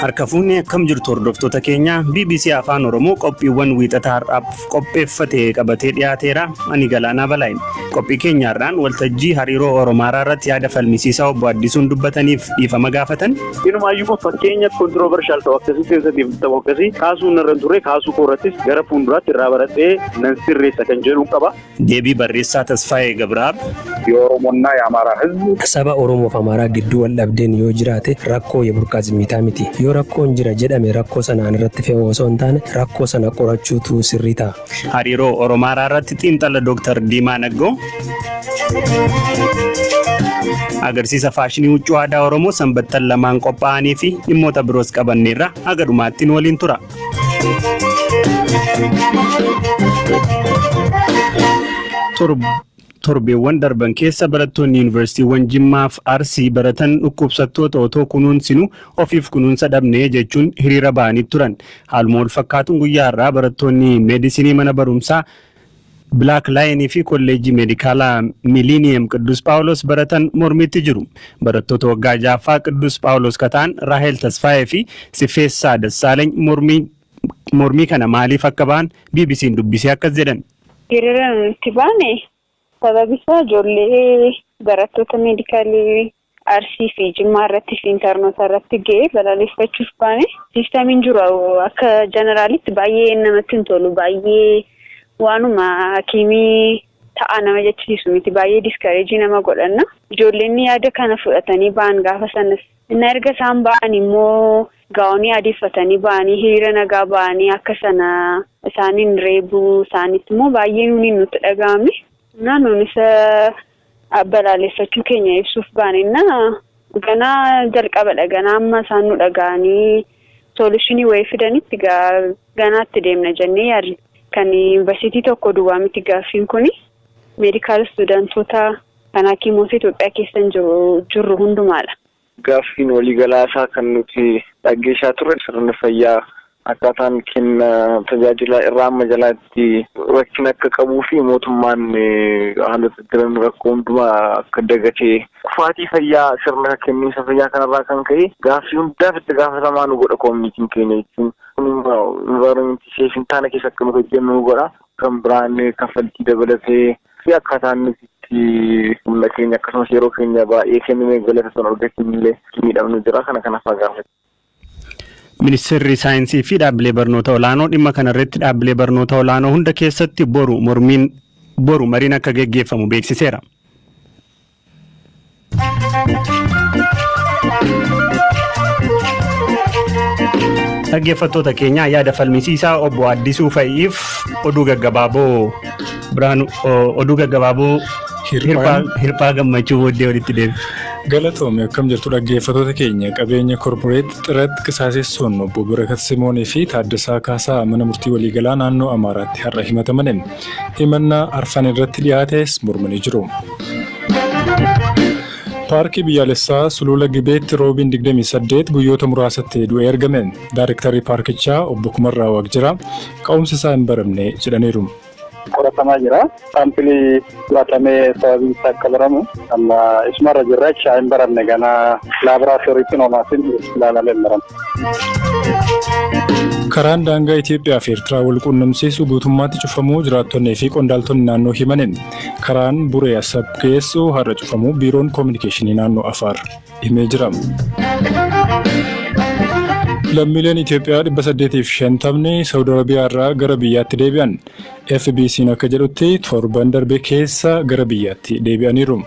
Harka fuunee akkam jirtu hordoftoota keenya BBC Afaan Oromoo qophiiwwan wiixataa har'aaf qopheeffate qabatee dhiyaateera. Ani Galaanaa Balaayin. Qophii keenyaarraan waltajjii hariiroo Oromaaraa irratti yaada falmisiisaa obbo Addisuun dubbataniif dhiifama gaafatan. Inumaayyuu fakkeenya kontroversial ta'u akkasii keessatti ta'u akkasii kaasuun irra ture kaasuu koorrattis gara fuulduraatti irraa baratee nan sirreessa kan jedhu qaba. Deebii barreessaa Tasfaayee Gabraab. የኦሮሞና የአማራ ህዝብ ሰባ ኦሮሞፍ አማራ ግዱ ወልአብዴን ዮ ጅራቴ ራኮ የቡርቃ ዝሚታ ሚቲ ዮ ራኮን ጅራ ጀዳሜ ራኮ ሰናን ረት ፈወሶን ታነ ራኮ ሰና ቆራቹቱ ስሪታ ሀሪሮ ኦሮማራ ረት ጢንጠለ ዶክተር ዲማ ነጎ agarsiisa faashinii huccuu aadaa Oromoo sanbattan lamaan qophaa'anii fi dhimmoota biroos qabanneerra agadumaattiin waliin tura. Torbeewwan darban keessa barattoonni yuunivarsiitiiwwan Jimmaaf Arsii baratan dhukkubsattoota otoo kunuunsinu ofiif kunuunsa dhabnee jechuun hiriira ba'anii turan. Haaluma wal fakkaatuun guyyaa irraa barattoonni meedisinii mana barumsaa Black Lion fi kolleejjii meedikaalaa Millennium Qidduus Phaawulos baratan mormitti jiru. Barattoota waggaa jaaffaa Qidduus Phaawulos kataan Raahel Tasfaayee fi Sifeessaa Dassaaleny mormii kana maaliif akka ba'an BBC'n dubbisee akkas jedhan. Hiriiraan itti baane sababisaa ijoollee barattoota meedikaalii Arsii fi Jimmaa irratti fi intarnoota irratti ga'ee balaaleffachuuf baane. Siistamiin jiru akka jeneraalitti baay'ee namatti hin tolu, baay'ee waanuma hakiimii ta'aa nama jechisiisu miti, baay'ee diskareejii nama godhanna. Ijoolleen yaada kana fudhatanii ba'an gaafa sanas. Inni erga isaan ba'an immoo gaa'onii adiiffatanii ba'anii hiriira nagaa ba'anii akka sana isaaniin reebuu isaaniitti immoo baay'ee nutti dhaga'ame. Naannoon isa balaaleffachuu keenya ibsuuf baanenna ganaa jalqabadha. Ganaa amma isaan nu dhaga'anii soolushinii wayii fidanitti ganaatti deemna jennee yaadna. Kan yuunivarsiitii tokko duwwaa miti gaaffiin kuni meedikaal istuudantoota kan hakiimota Itoophiyaa keessa jirru hundumaadha. Gaaffiin waliigalaasaa kan nuti dhaggeessaa turre sirna fayyaa akkaataan kenna tajaajila irraa amma jalaatti rakkina akka qabuu fi mootummaan haalota jiran rakkoo hundumaa akka dagatee kufaatii fayyaa sirna kenniinsa fayyaa kanarraa kan ka'e gaaffii hundaaf itti gaafatamaa nu godha koominitiiin keenya jechuun kun environmentii seefin taana keessa akka nu hojjennu nu godha. Kan biraan kaffaltii dabalatee fi akkaataan nuti humna keenya akkasumas yeroo keenya baay'ee kenname galata sana argachuun illee miidhamnu jira kana fagaafate. Ministeerri saayinsii fi dhaabbilee barnoota olaanoo dhimma kanarratti dhaabbilee barnoota olaanoo hunda keessatti boru mariin akka geggeeffamu beeksiseera. Dhaggeeffattoota keenya yaada falmisiisaa obbo Addisuu Fa'iif oduu gaggabaaboo hirphaa gammachuu booddee walitti deebi. Galatoomii akkam jirtu dhaggeeffattoota keenya qabeenya korporeet xirat qisaasessuun obbo Barakat Simoonii fi Taaddasaa Kaasaa mana murtii waliigalaa naannoo Amaaraatti har'a himataman himannaa arfan irratti dhiyaates mormanii jiru. Paarkii biyyaalessaa Sulula Gibeetti roobiin 28 guyyoota muraasatti du'ee argame. Daayirektarii paarkichaa obbo Kumarraa Waaqjiraa ka'umsi isaa hin baramne jedhaniiru. qoratamaa jira. Saampilii fudhatamee sababii isaa akka baramu amma isumarra jirra jecha hin baramne gana laaboraatooriitti noomaatiin ilaalamee hin baramu. Karaan daangaa Itoophiyaa fi Eertiraa wal quunnamsiisu guutummaatti cufamuu jiraattonnii fi qondaaltonni naannoo himan. Karaan Buree Asab geessu har'a cufamuu biiroon koominikeeshinii naannoo Afaar himee jira. Lammiileen Itoophiyaa 850 Saudi Arabiyaa irraa gara biyyaatti deebi'an. FBC'n akka jedhutti torban darbe keessa gara biyyaatti deebi'aniiru.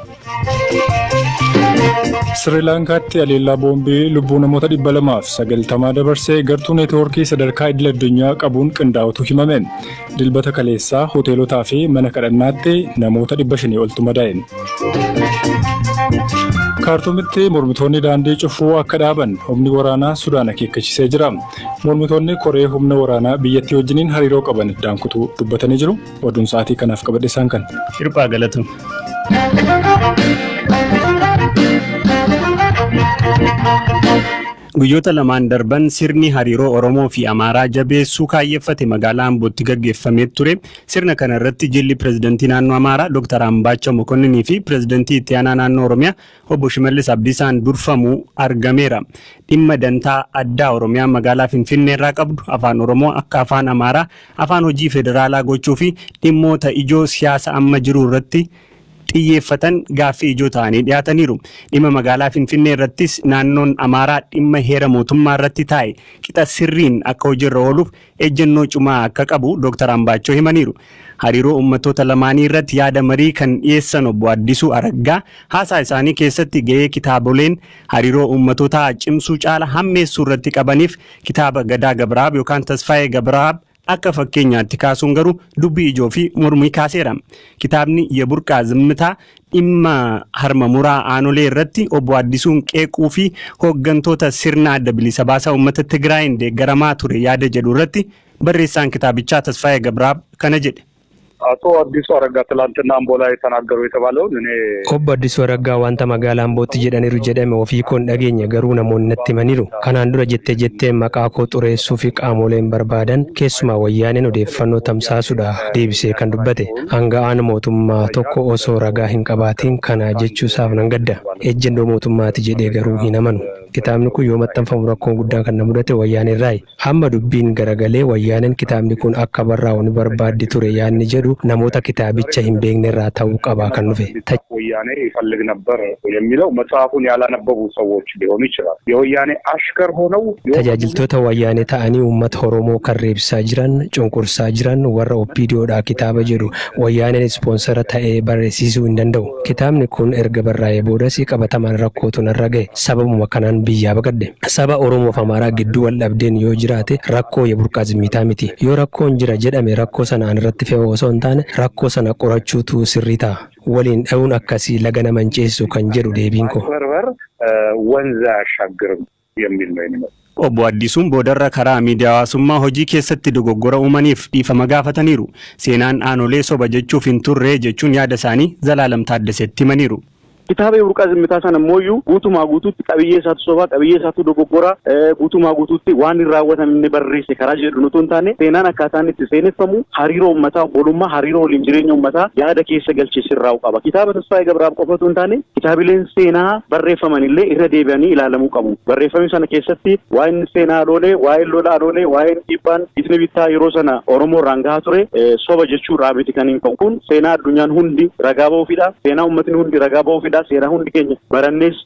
Sri Lankaatti aleellaa boombii lubbuu namoota 290 dabarsee gartuu neetwoorkii sadarkaa idil addunyaa qabuun qindaa'utu himame. Dilbata kaleessaa hoteelotaa fi mana kadhannaatti namoota 500 oltu madaa'e. Kaartuumitti mormitoonni daandii cufuu akka dhaaban humni waraanaa Sudaan akeekkachisee jira. Mormitoonni koree humna waraanaa biyyattii wajjiniin hariiroo qaban iddaan kutuu dubbatanii jiru. Oduun sa'aatii kanaaf qabadhe isaan kan. Hirphaa galatu. Guyyoota lamaan darban sirni hariiroo Oromoo fi Amaaraa jabeessuu kaayyeffate magaalaa Ambootti gaggeeffamee ture. Sirna kana irratti jilli pireezidantii naannoo Amaaraa Dr. Ambaachoo Mokonninii fi pireezidantii itti aanaa naannoo Oromiyaa obbo Shimallis Abdiisaan durfamu argameera. Dhimma dantaa addaa Oromiyaa magaalaa Finfinnee irraa qabdu afaan Oromoo akka afaan Amaaraa afaan hojii federaalaa gochuu fi dhimmoota ijoo siyaasa amma jiru irratti xiyyeeffatan gaaffii ijoo ta'anii dhiyaataniiru. Dhimma magaalaa Finfinnee irrattis naannoon Amaaraa dhimma heera mootummaa irratti taa'e qixa sirriin akka hojiirra ooluuf ejjennoo cimaa akka qabu Dr. Ambaachoo himaniiru. Hariiroo uummattoota lamaanii irratti yaada marii kan dhiyeessan obbo Addisuu Araggaa haasaa isaanii keessatti gahee kitaaboleen hariiroo uummattootaa cimsuu caala hammeessuu irratti qabaniif kitaaba Gadaa Gabraab yookaan Tasfaayee Gabraab akka fakkeenyaatti kaasuun garuu dubbii ijoo fi mormii kaaseera. Kitaabni Yeburqaa Zimmitaa dhimma harma muraa aanolee irratti obbo Addisuun qeequu fi hooggantoota sirna adda bilisa baasaa uummata Tigraayin deeggaramaa ture yaada jedhu irratti barreessaan kitaabichaa Tasfaayee Gabraab kana jedhe. አቶ አዲሱ አረጋ ትላንትና አምቦ ላይ ተናገሩ የተባለውን እኔ ኦቦ አዲሱ አረጋ ዋንታ መጋላ አምቦት ጀደኒሩ ጀደመ ኦፊ ኮን ዳገኘ ገሩ ነሞነት መኒሩ ካናን ዱረ ጀቴ መቃኮ ጡሬሱ ፊ ቃሞሌን በርባደን ኬሱማ ወያኔን ኦዴፈኖ ተምሳሱዳ ዴቢሴ ከን ዱበቴ አንጋአን ሞቱማ ቶኮ ኦሶ ረጋ ሂንቀባቲን ከና ጀቹ ሳፍ ነንገዳ ኤጀንዶ ሞቱማቲ ጀዴ ገሩ ሂነመኑ kitaabni kun yoo maxxanfamu rakkoon guddaan kan nama mudate wayyaanee irraa amma dubbiin garagalee wayyaaneen kitaabni kun akka barraa'u ni barbaaddi ture yaanni jedhu namoota kitaabicha hin beekne irraa ta'uu qaba kan dhufe ወያኔ ይፈልግ ነበር የሚለው መጽሐፉን ያላነበቡ ሰዎች ሊሆኑ ይችላል የወያኔ አሽከር ሆነው tajaajiltoota wayyaanee ta'anii uummata Oromoo kan reebsaa jiran cunqursaa jiran warra OPDOdha kitaaba jedhu wayyaaneen ispoonsara ta'ee barreessisuu hin danda'u kitaabni kun erga barraa'ee boodas qabatamaan rakkootu narra ga'e sababuma kanaan biyyaa baqadde saba Oromoo fi Amaaraa gidduu wal dhabdeen yoo jiraate rakkoo Yeburqaa Zimmitaa miti yoo rakkoon jira jedhame rakkoo sanaan irratti fe'uu osoo hin taane rakkoo sana qorachuutu sirrii ta'a waliin dha'uun akkasii laga nama hinceessu kan jedhu deebiin koo ወንዝ አያሻግርም የሚል ነው የሚለው obbo Addisuun boodarra karaa miidiyaa hawaasummaa hojii keessatti dogoggora uumaniif dhiifama gaafataniiru. Seenaan aanolee soba jechuuf hin turre jechuun yaada isaanii Zalaalam Taaddaseetti himaniiru. kitaaba Yeburqaa Zimmitaa sana mooyyuu guutumaa guutuutti qabiyyee isaatu sobaa qabiyyee isaatu dogoggora guutumaa guutuutti waan hin raawwatamne barreesse karaa jedhu nuti hin taane seenaan akkaataan itti seeneffamu hariiroo uummataa bolummaa hariiroo waliin jireenya uummataa yaada keessa galchee sirraa'u qaba. Kitaaba Tasfaayee Gabraab qofatu hin taane kitaabileen seenaa barreeffaman illee irra deebi'anii ilaalamuu qabu. Barreeffamni sana keessatti waa'een seenaa loolee waa'een lola loolee waa'een dhiibbaan itni bittaa yeroo sana Oromoo irraan gahaa ture soba jechuu raabiti kan hin qabu. Kun seenaa addunyaan hundi ragaa ba'uufidha. Seenaa uummatni hundi ragaa ba'uufidha. Seera hundi keenya barannees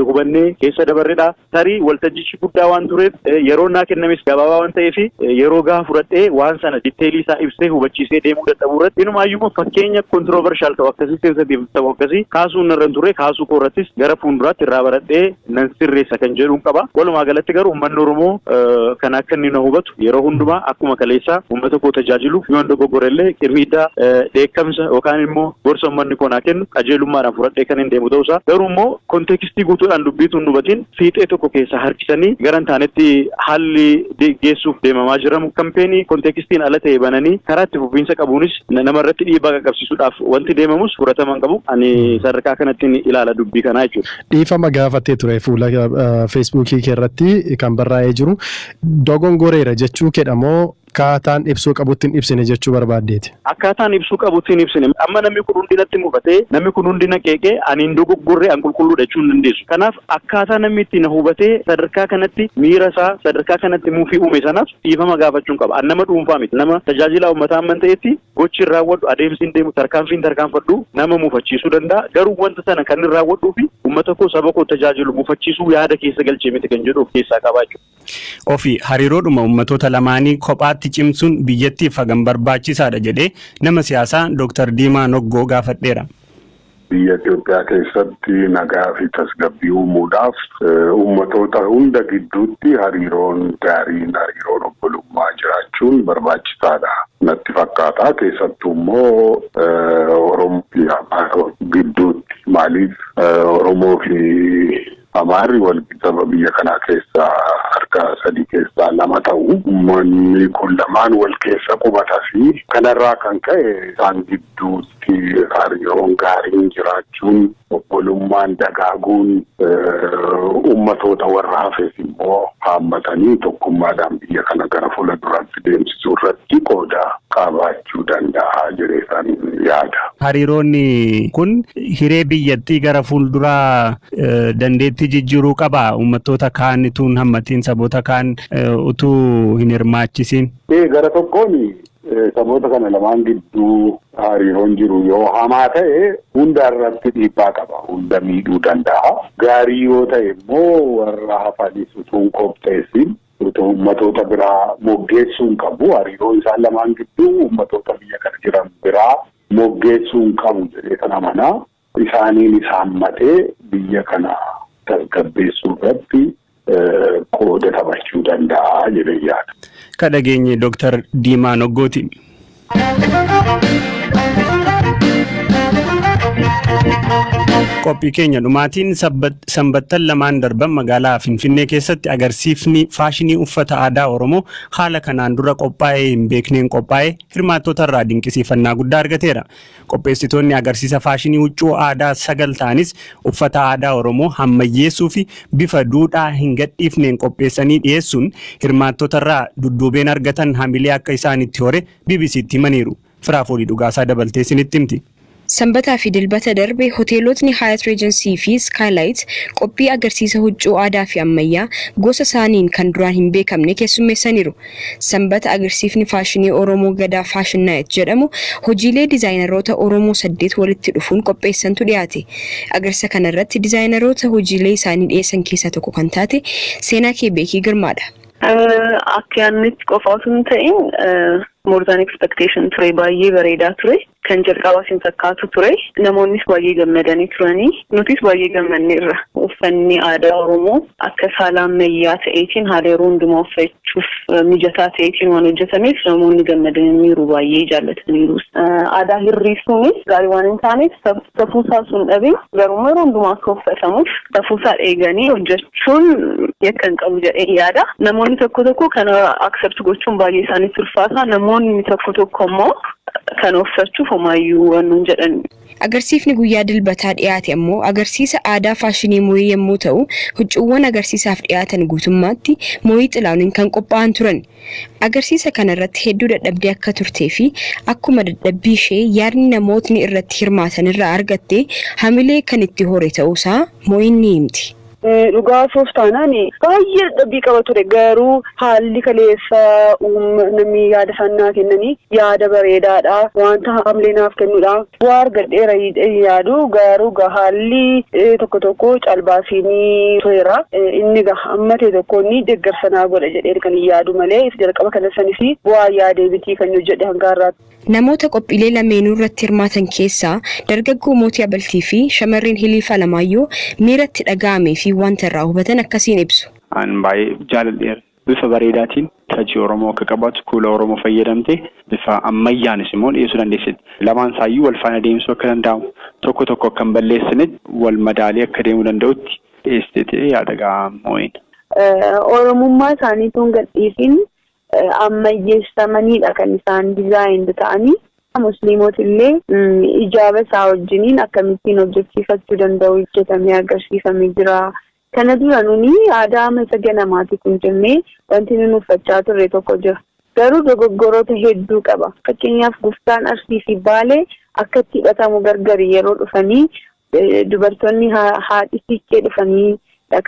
hubannee keessa dabarreedha. Tarii waltajjichi guddaa waan tureef yeroo naa kennames gabaabaa waan ta'eef yeroo gahaa fudhadhee waan sana ditteelii isaa ibsee hubachiisee deemuu dadhabuu irratti inumaayyuu fakkeenya kontiroovershaal ta'u akkasii sensitiiv ta'u akkasii kaasuu narra ture kaasuu koo irrattis gara fuulduraatti irraa baradhee nan sirreessa kan jedhuun qaba. Walumaa galatti garuu uummanni Oromoo kan akka inni na hubatu yeroo hundumaa akkuma kaleessaa uummata koo tajaajiluuf yoo dogoggorellee qirmiiddaa dheekkamsa yookaan immoo gorsa uummanni koo naa kennu qajeelummaadhaan fudhadhee kan hin deemu ta'uusaa garuu immoo konteekstii guutuudhaan dubbiituun hubatiin fiixee tokko keessa harkisanii gara hin taanetti haalli geessuuf deemamaa jiramu kampeenii konteekstiin ala ta'e bananii karaa itti fufiinsa qabuunis namarratti dhiibbaa qaqqabsiisuudhaaf wanti deemamus fudhataman qabu ani sadarkaa kanatti ilaala dubbii kanaa jechuudha. Dhiifama gaafattee ture fuula feesbuukii keerratti kan barraa'ee jiru dogongoreera jechuu kedhamoo akkaataan ibsuu qabutti hin ibsine jechuu barbaaddeeti. Akkaataan ibsuu qabutti hin ibsine amma namni kun hundinatti mufatee namni kun hundina qeeqee ani hin dogoggorre an qulqulluu jechuu hin dandeessu. Kanaaf akkaataa namni itti na hubatee sadarkaa kanatti miira isaa sadarkaa kanatti muufii uume sanaaf dhiifama gaafachuun qaba. An nama dhuunfaa miti nama tajaajila uummataa amman ta'etti gochi hin raawwadhu adeemsi hin deemu tarkaanfiin tarkaanfadhu nama muufachiisuu danda'a. Garuu wanta sana kan hin raawwadhuu fi uummata koo saba koo tajaajilu muufachiisuu yaada keessa galchee miti kan jedhu of keessaa qabaachuu. Ofii hariiroodhuma uummattoota lamaanii kophaatti cimsuun biyyattiif hagam barbaachisaadha jedhee nama siyaasaa Dr. Diimaa Noggoo gaafadheera. Biyya Itoophiyaa keessatti nagaa fi tasgabbii uumuudhaaf uummattoota hunda gidduutti hariiroon gaariin hariiroon obbolummaa jiraachuun barbaachisaadha. Natti fakkaata keessattuu immoo Oromoo fi Amaara gidduutti maaliif Oromoo fi Amaarri walqixa biyya kanaa keessaa harka sadii keessaa lama ta'u uummanni kun lamaan wal keessa qubataa fi kanarraa kan ka'e isaan gidduutti hariiroon gaariin jiraachuun obbolummaan dagaaguun uummatoota warra hafeef immoo haammatanii tokkummaadhaan biyya kana gara fuulduraatti deemsisuu irratti qooda qabaachuu danda'a jedheetan yaada. Hariiroonni kun hiree biyyattii gara fuulduraa dandeettii jijjiiruu qaba. Uummattoota kaanituun hammatiin saboota kaan utuu hin hirmaachisiin. Gara tokkoon saboota kana lamaan gidduu hariiroon jiru yoo hamaa ta'e hunda irratti dhiibbaa qaba. Hunda miidhuu danda'a. Gaarii yoo ta'e immoo warra hafanis utuu hin qopheessin utuu uummatoota biraa moggeessuun qabu. Hariiroon isaan lamaan gidduu uummatoota biyya kana jiran biraa moggeessuun qabu jedhee kan amanaa. Isaaniin hammatee biyya kana tasgabbeessuu irratti qooda taphachuu danda'a jedhee yaada. Kan dhageenye Dr. Diimaa Noggooti. Qophii keenya dhumaatiin sanbattan lamaan darban magaalaa Finfinnee keessatti agarsiifni faashinii uffata aadaa Oromoo haala kanaan dura qophaa'ee hin beekneen qophaa'ee hirmaattota irraa dinqisiifannaa guddaa argateera. Qopheessitoonni agarsiisa faashinii huccuu aadaa 9 ta'anis uffata aadaa Oromoo hammayyeessuu fi bifa duudhaa hin gadhiifneen qopheessanii dhiyeessuun hirmaattota irraa dudduubeen argatan hamilee akka isaanitti hore BBC'tti himaniiru. Firaafoolii dhugaasaa dabaltee isinitti himti. Sanbataa fi dilbata darbe hoteelotni Hyatt Regency fi Skylight qophii agarsiisa huccuu aadaa fi ammayyaa gosa isaaniin kan duraan hin beekamne keessummeessaniiru. Sanbata agarsiifni faashinii Oromoo Gadaa Fashion Night jedhamu hojiilee dizaayineroota Oromoo 8 walitti dhufuun qopheessantu dhiyaate. Agarsiisa kanarratti dizaayineroota hojiilee isaanii dhiyeessan keessaa tokko kan taate Seenaa kee Beekii Girmaadha. Akka yaadnitti qofa osoo hin ta'in more than expectation ture, baay'ee bareedaa ture. Kan jalqabaas hin fakkaatu ture. Namoonnis baay'ee gammadanii turanii. Nutis baay'ee gammanneerra. Uffanni aadaa Oromoo akka saala ammayyaa ta'eetiin haala yeroo hundumaa uffachuuf mijataa ta'eetiin waan hojjetameef namoonni gammadaniiru, baay'ee jaallataniiru. Aadaa hir'isuunis gaarii waan hin taaneef safuusaa sun dhabee garuu yeroo hundumaa akka uffatamuuf safuusaa eeganii hojjechuun yakka hin qabu jedhee yaada. Namoonni tokko kana accept gochuun baay'ee isaanitti ulfaata. Namoonni tokko immoo kan uffachuuf homaayyuu waan jedhan. Agarsiifni guyyaa dilbataa dhiyaate ammoo agarsiisa aadaa faashinii mooyii yommuu ta'u, huccuuwwan agarsiisaaf dhiyaatan guutummaatti mooyii xilaanuun kan qophaa'an turan. Agarsiisa kanarratti hedduu dadhabdee akka turtee fi akkuma dadhabbii ishee yaadni namootni irratti hirmaatan irraa argatte hamilee kan itti hore ta'uusaa mooyiin ni himti. Dhugaa sooftaanaan baay'ee dadhabbii qaba ture, garuu haalli kaleessa namni yaada sannaa kennanii yaada bareedaadha, wanta hamilee naaf kennuudha. Waa argadheera yaadu garuu haalli tokko calbaasiinii tureera. Inni ammatee tokkonni deeggarsa naa godha jedhee kan yaadu malee jalqaba kana sanis bu'aa yaadee bitii kan hojjedhe hangaarraatti. Namoota qophiilee lameenuu irratti hirmaatan keessaa dargaggoo Mootii Abaltii fi shamarreen Hiliif Alamaayyoo miiratti dhaga'amee fi wanta irraa hubatan akkasiin ibsu. An baay'ee jaaladheera. Bifa bareedaatiin tajaajila Oromoo akka qabaatu kuula Oromoo fayyadamtee bifa ammayyaanis immoo dhiyeessuu dandeessetti. Lamaan isaayyuu wal faana deemsuu akka danda'amu, tokko akka hin balleessinetti wal madaalee akka deemuu danda'utti dhiyeessitee yaada moo'in. Oromummaa isaaniituun gadhiisiin ammayyeessamanidha kan isaan dizaayinii ta'anii. Musliimota illee ijaaba isaa wajjiniin akkamittiin hojjechiifachuu danda'u hojjetamee agarsiifamee jira. Kana dura nuni aadaa masa ganamaati kun jennee wanti nuti uffachaa turre tokko jira. Garuu dogoggoroota hedduu qaba. Fakkeenyaaf guftaan Arsii fi Baalee akka itti hidhatamu gargari yeroo dhufanii dubartoonni haadhi siiqqee dhufanii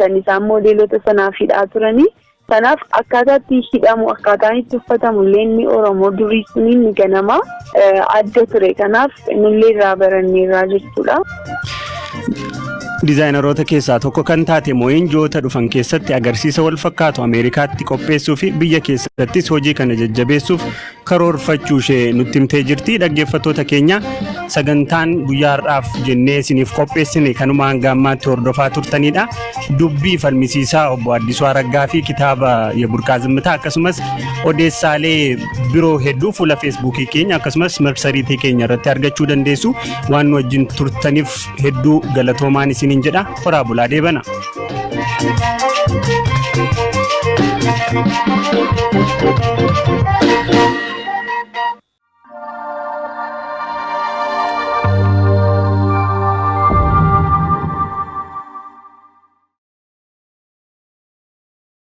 kan isaan moodeelota sanaaf hidhaa turanii. Kanaaf akkaataa itti hidhamu, akkaataa itti uffatamu illee inni Oromoo durii suniin ni ganama adda ture. Kanaaf nullee irraa baranneerraa jechuudha. Dizaayineroota keessaa tokko kan taate mooyin ji'oota dhufan keessatti agarsiisa wal fakkaatu Ameerikaatti qopheessuu fi biyya keessattis hojii kana jajjabeessuuf karoorfachuu ishee nutti himtee jirti. Dhaggeeffattoota keenya sagantaan guyyaa har'aaf jennee isiniif qopheessine kanuma hanga ammaatti hordofaa turtanidha. Dubbii falmisiisaa obbo Addisuu Araggaa fi kitaaba Yeburqaa Zimmitaa akkasumas odeessaalee biroo hedduu fuula feesbuukii keenya akkasumas marsariitii keenya irratti argachuu dandeessu. Waan nu wajjin turtaniif hedduu galatoomaan isiniin jedha. Horaa bulaa deebana.